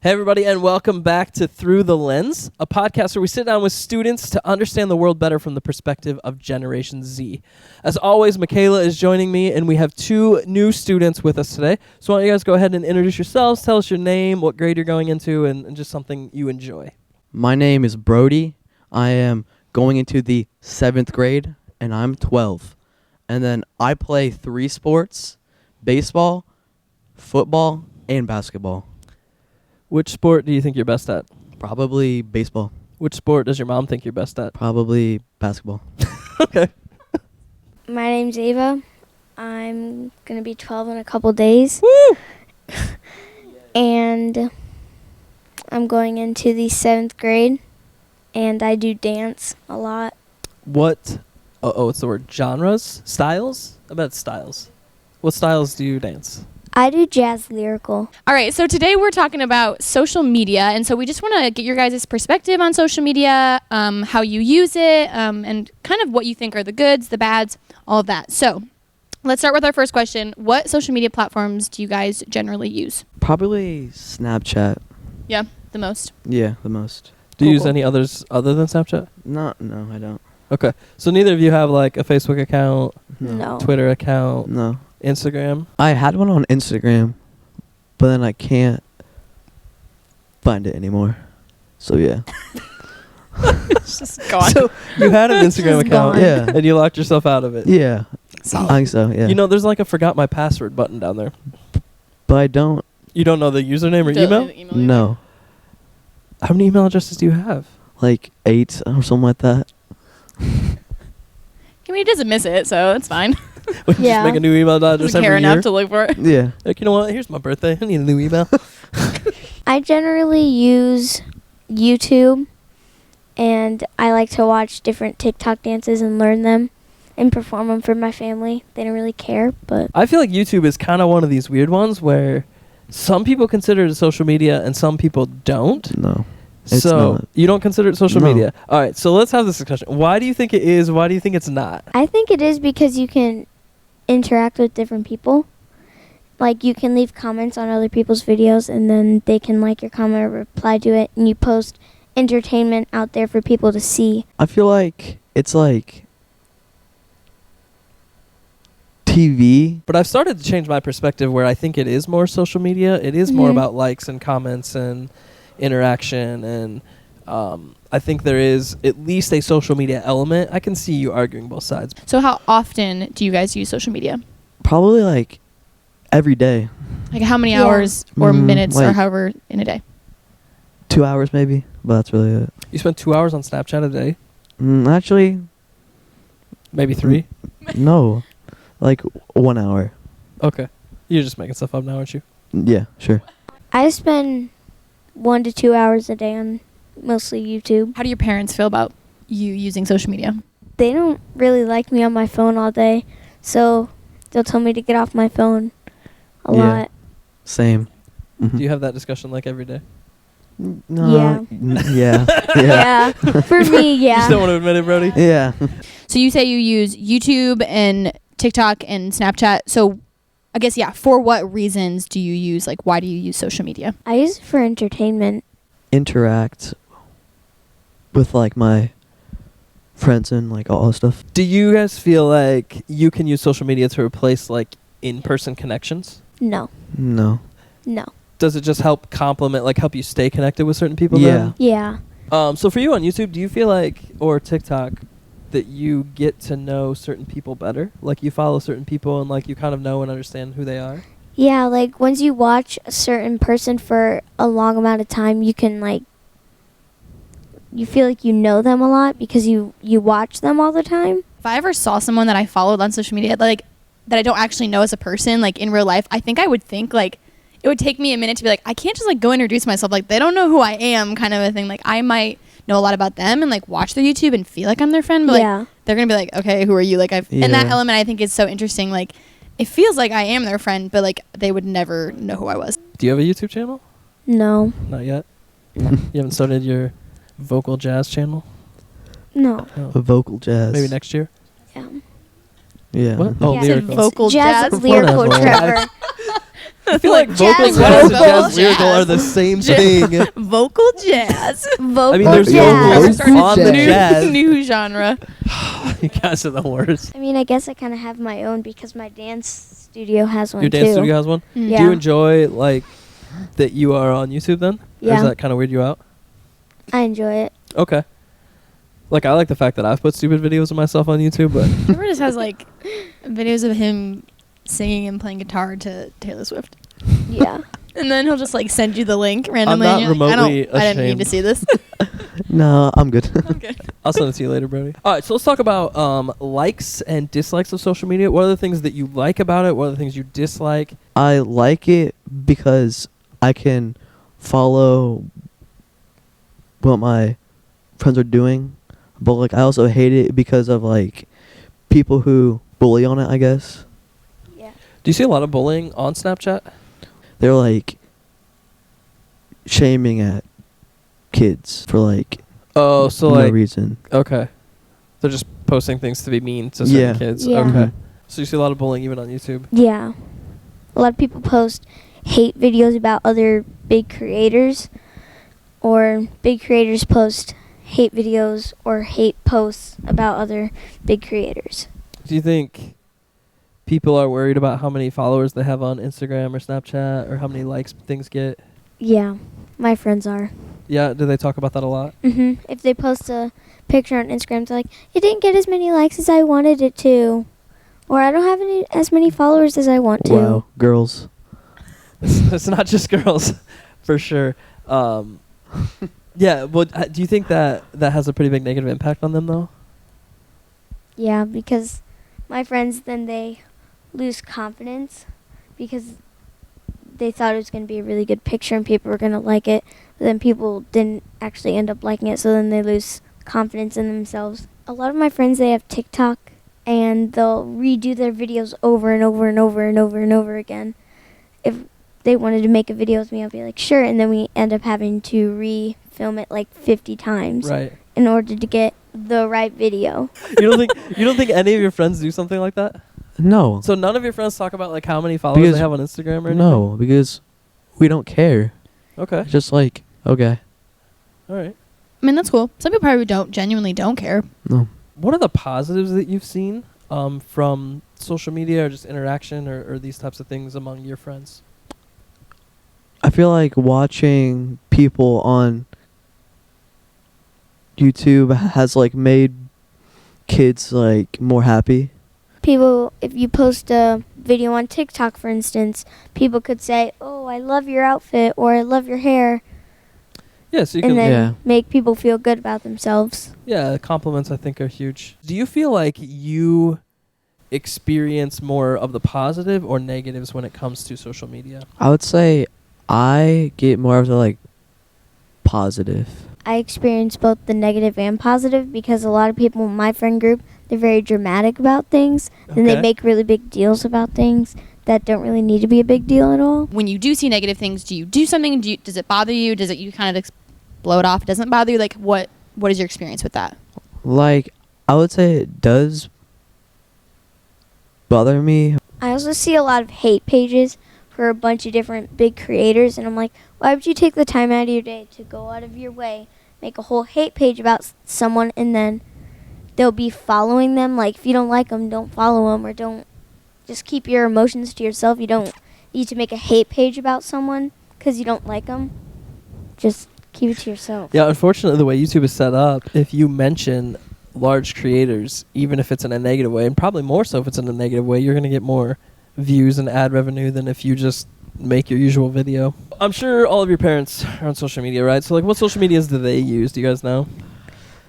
Hey, everybody, and welcome back to Through the LenZ, a podcast where we sit down with students to understand the world better from the perspective of Generation Z. As always, Michaela is joining me, and we have two new students with us today. So why don't you guys go ahead and introduce yourselves, tell us your name, what grade you're going into, and just something you enjoy. My name is Brody. I am going into the 7th grade, and I'm 12. And then I play 3 sports: baseball, football, and basketball. Which sport do you think you're best at? Probably baseball. Which sport does your mom think you're best at? Probably basketball. Okay. My name's Ava. I'm going to be 12 in a couple days. Woo! And I'm going into the 7th grade, and I do dance a lot. What, what's the word, genres? Styles? I bet it's styles. What styles do you dance? I do jazz lyrical. All right, so today we're talking about social media, and so we just want to get your guys' perspective on social media, how you use it, and kind of what you think are the goods, the bads, all of that. So let's start with our first question. What social media platforms do you guys generally use? Probably Snapchat. Yeah, the most. Yeah, the most. Do you use Cool. any others other than Snapchat? No, I don't. Okay. So neither of you have like a Facebook account, No. Twitter account, No. Instagram? I had one on Instagram, but then I can't find it anymore. So yeah. It's just gone. So you had an Instagram It's account gone. Yeah. and you locked yourself out of it. Yeah. Solid. I think so, yeah. You know, there's like a forgot my password button down there. But I don't. You don't know the username or The email? No. How many email addresses do you have? Like 8 or something like that. I mean, he doesn't miss it, so it's fine. We just Yeah. make a new email address Doesn't every care year. enough to look for it. Yeah. Like, you know what? Here's my birthday. I need a new email. I generally use YouTube, and I like to watch different TikTok dances and learn them and perform them for my family. They don't really care, but I feel like YouTube is kind of one of these weird ones where some people consider it social media and some people don't. No. It's So not. you don't consider it social No. media. All right, so let's have this discussion. Why do you think it is? Why do you think it's not? I think it is because you can interact with different people. Like, you can leave comments on other people's videos, and then they can like your comment or reply to it, and you post entertainment out there for people to see. I feel like it's like TV. But I've started to change my perspective where I think it is more social media. It is more Mhm. about likes and comments and interaction, and I think there is at least a social media element. I can see you arguing both sides. So how often do you guys use social media? Probably like every day. Like how many Yeah. hours or minutes or like- however in a day? 2 hours maybe, but that's really it. You spend 2 hours on Snapchat a day? Actually, Maybe 3? no. Like 1 hour. Okay. You're just making stuff up now, aren't you? Yeah, sure. I spend 1 to 2 hours a day on mostly YouTube. How do your parents feel about you using social media? They don't really like me on my phone all day, so they'll tell me to get off my phone a Yeah. lot. Same. Mhm. Do you have that discussion like every day? No. Yeah. Yeah. Yeah. For me, You just don't yeah. want to admit it, Brody? Yeah. So you say you use YouTube and TikTok and Snapchat. So I guess, yeah, for what reasons do you use, like, why do you use social media? I use it for entertainment. Interact with like my friends and like all that stuff. Do you guys feel like you can use social media to replace like in-person connections? No. No. No. Does it just help complement, like help you stay connected with certain people? Yeah. Yeah. Then? So for you on YouTube, do you feel like, or TikTok, that you get to know certain people better? Like you follow certain people and like you kind of know and understand who they are? Yeah, like once you watch a certain person for a long amount of time, you can like, you feel like you know them a lot because you watch them all the time. If I ever saw someone that I followed on social media, like, that I don't actually know as a person, like, in real life, I think I would think, like, it would take me a minute to be like, I can't just, like, go introduce myself. Like, they don't know who I am, kind of a thing. Like, I might know a lot about them and, like, watch their YouTube and feel like I'm their friend. But, Yeah. like, they're going to be like, okay, who are you? Like, and that Yeah. element I think is so interesting. Like, it feels like I am their friend, but, like, they would never know who I was. Do you have a YouTube channel? No. Not yet. You haven't started your vocal jazz channel? No. No. A vocal jazz. Maybe next year? Yeah. Yeah. What? Oh, Yeah. lyrical. Vocal Jazz jazz. lyrical Whatever. Trevor. I feel like vocal Jazz jazz and vocal. jazz lyrical are the same thing. Vocal jazz. Vocal I mean, there's jazz. vocals on the New- jazz. New genre. You guys are the worst. I mean, I guess I kind of have my own because my dance studio has one Your too. dance studio has one? Yeah. Do you enjoy, like, that you are on YouTube then? Or Yeah. does that kind of weird you out? I enjoy it. Okay. Like, I like the fact that I've put stupid videos of myself on YouTube, but Trevor just has like videos of him singing and playing guitar to Taylor Swift. Yeah. And then he'll just like send you the link randomly. not and you're like, remotely I didn't need to ashamed. see this. No, I'm good. Okay. I'll send it to you later, Brody. All right, so let's talk about likes and dislikes of social media. What are the things that you like about it? What are the things you dislike? I like it because I can follow what my friends are doing, but like I also hate it because of like people who bully on it, I guess. Yeah. Do you see a lot of bullying on Snapchat? They're like shaming at kids for like Oh, so no like, reason. okay. They're just posting things to be mean to certain Yeah. kids. Yeah. Okay. Mhm. So you see a lot of bullying even on YouTube? Yeah. A lot of people post hate videos about other big creators, or big creators post hate videos or hate posts about other big creators. Do you think people are worried about how many followers they have on Instagram or Snapchat or how many likes things get? Yeah, my friends are. Yeah, do they talk about that a lot? If they post a picture on Instagram, they're like, it didn't get as many likes as I wanted it to. Or I don't have as many followers as I want to. Wow, girls. It's not just girls, for sure. Yeah, well, do you think that has a pretty big negative impact on them, though? Yeah, because my friends, then they lose confidence because they thought it was going to be a really good picture and people were going to like it. But then people didn't actually end up liking it, so then they lose confidence in themselves. A lot of my friends, they have TikTok, and they'll redo their videos over and over and over and over and over again. If they wanted to make a video with me, I'll be like, sure, and then we end up having to re-film it like 50 times Right. in order to get the right video. You don't think any of your friends do something like that? No. So none of your friends talk about like how many followers Because- they have on Instagram or anything? No, because we don't care. Okay. It's just like, okay. All right. I mean, that's cool. Some people probably genuinely don't care. No. What are the positives that you've seen from social media or just interaction or these types of things among your friends? I feel like watching people on YouTube has like made kids like more happy. People, if you post a video on TikTok, for instance, people could say, oh, I love your outfit, or I love your hair, Yeah, so you and can. then Yeah. make people feel good about themselves. Yeah, compliments I think are huge. Do you feel like you experience more of the positive or negatives when it comes to social media? I would say I get more of the like positive. I experience both the negative and positive because a lot of people in my friend group, they're very dramatic about things, and they Okay. make really big deals about things that don't really need to be a big deal at all. When you do see negative things, do you do something? Does it bother you? Does it you kind of blow it off? It doesn't bother you? Like what is your experience with that? Like I would say it does bother me. I also see a lot of hate pages for a bunch of different big creators, and I'm like, why would you take the time out of your day to go out of your way, make a whole hate page about someone, and then they'll be following them? Like, if you don't like them, don't follow them, or don't, just keep your emotions to yourself. You don't need to make a hate page about someone because you don't like them. Just keep it to yourself. Yeah, unfortunately, the way YouTube is set up, if you mention large creators, even if it's in a negative way, and probably more so if it's in a negative way, you're going to get more views and ad revenue than if you just make your usual video. I'm sure all of your parents are on social media, right? So, like, what social medias do they use? Do you guys know?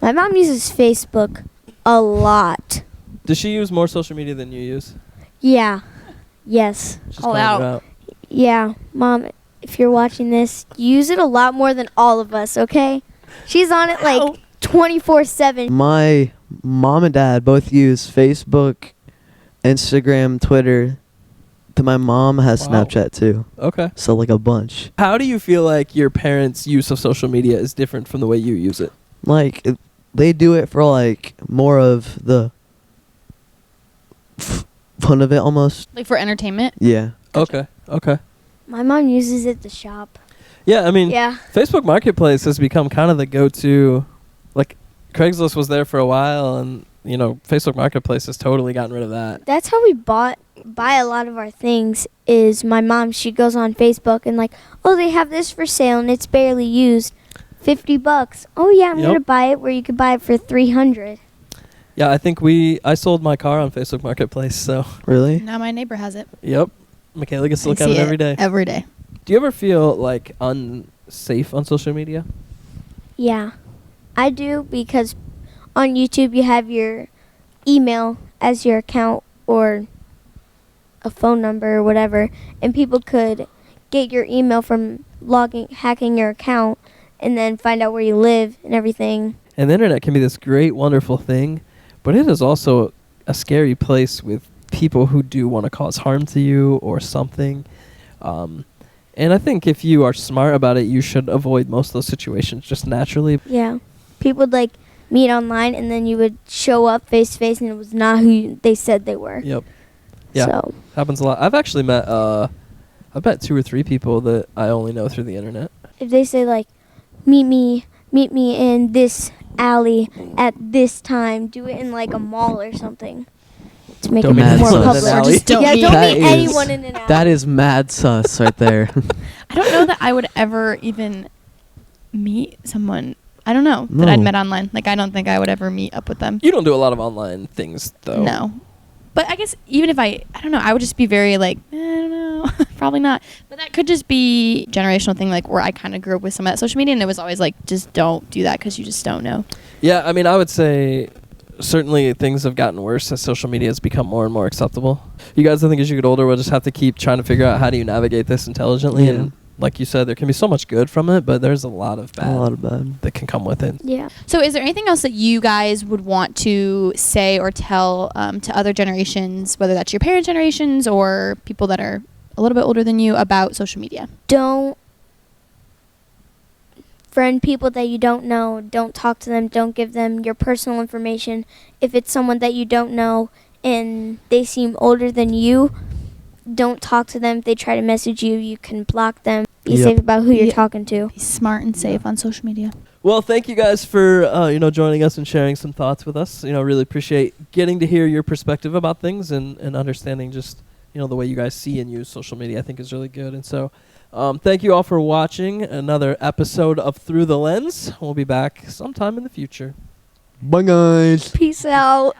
My mom uses Facebook a lot. Does she use more social media than you use? Yeah. Yes. She's Call calling you out. Yeah, Mom, if you're watching this, use it a lot more than all of us, okay? She's on it like 24/7. My mom and dad both use Facebook, Instagram, Twitter. Then my mom has Wow. Snapchat too. Okay. So like a bunch. How do you feel like your parents' use of social media is different from the way you use it? Like they do it for like more of the fun of it almost. Like for entertainment? Yeah. Okay. Okay. My mom uses it to shop. Yeah, I mean, Yeah. Facebook Marketplace has become kind of the go-to. Like, Craigslist was there for a while, and Facebook Marketplace has totally gotten rid of that. That's how we buy a lot of our things. Is my mom? She goes on Facebook and like, oh, they have this for sale and it's barely used, $50. Oh yeah, I'm Yep. gonna buy it. Where you could buy it for $300. Yeah, I think I sold my car on Facebook Marketplace. So, Really? Now my neighbor has it. yep, Michaela gets to I look at see it every day. Every day. Do you ever feel like unsafe on social media? Yeah, I do, because on YouTube you have your email as your account or a phone number or whatever, and people could get your email from hacking your account, and then find out where you live and everything. And the internet can be this great, wonderful thing, but it is also a scary place with people who do want to cause harm to you or something. And I think if you are smart about it, you should avoid most of those situations just naturally. Yeah, people would like meet online, and then you would show up face to face, and it was not who they said they were. Yep. Yeah. So Happens a lot. I've actually met, I've met 2 or 3 people that I only know through the internet. if they say like, meet me in this alley at this time, do it in like a mall or something to make Don't it meet more anyone in public. an alley. Just don't yeah, meet. don't That meet is- anyone in an alley. That is mad sus right there. I don't know that I would ever even meet someone. I don't know that I'd No. met online. Like, I don't think I would ever meet up with them. You don't do a lot of online things, though. No. But I guess even if I don't know, I would just be very like, I don't know, probably not. But that could just be generational thing, like where I kind of grew up with some of that social media, and it was always like, just don't do that because you just don't know. Yeah, I mean, I would say certainly things have gotten worse as social media has become more and more acceptable. You guys, I think as you get older, we'll just have to keep trying to figure out how do you navigate this intelligently. Yeah. And like you said, there can be so much good from it, but there's a lot of bad that can come with it. Yeah. So is there anything else that you guys would want to say or tell to other generations, whether that's your parents' generations or people that are a little bit older than you, about social media? Don't friend people that you don't know. Don't talk to them. Don't give them your personal information. If it's someone that you don't know and they seem older than you, don't talk to them. If they try to message you, you can block them. Be Yep. safe about who you're Yeah. talking to. Be smart and safe on social media. Well, thank you guys for joining us and sharing some thoughts with us. Really appreciate getting to hear your perspective about things and understanding just the way you guys see and use social media. I think is really good. And so, thank you all for watching another episode of Through the Lens. We'll be back sometime in the future. Bye, guys. Peace out.